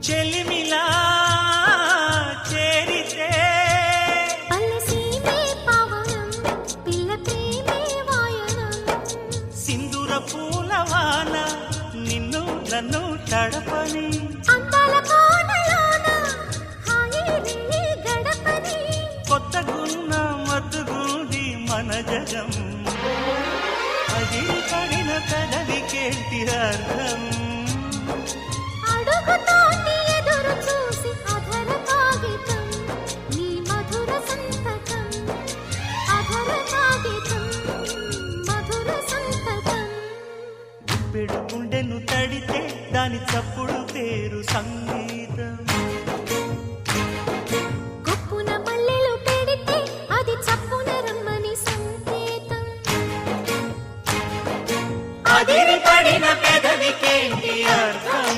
చెలిమిలా చేరితే పల్లెసీమే పావనం పిల్ల ప్రేమే వాయనం సింధూర పూలవాన నిన్ను నన్ను తడపని అందాల కోనలోన హాయి నీ గడపని కొత్తగున్న మత్తుగుంది మన జగం అది పడిన పెదవికేంటి అర్థం అడుగుతోటి ఎదురు చూసి అధర కాగితం నీ మధుర సంతకం అధర కాగితం మధుర సంతకం పెడు గుండెను తడితే దాని చప్పుడు పేరు సంగీతం కొప్పున మల్లెలు పెడితే అది చప్పున రమ్మని సంకేతం అదిరి పడిన పెదవికేంటి అర్థం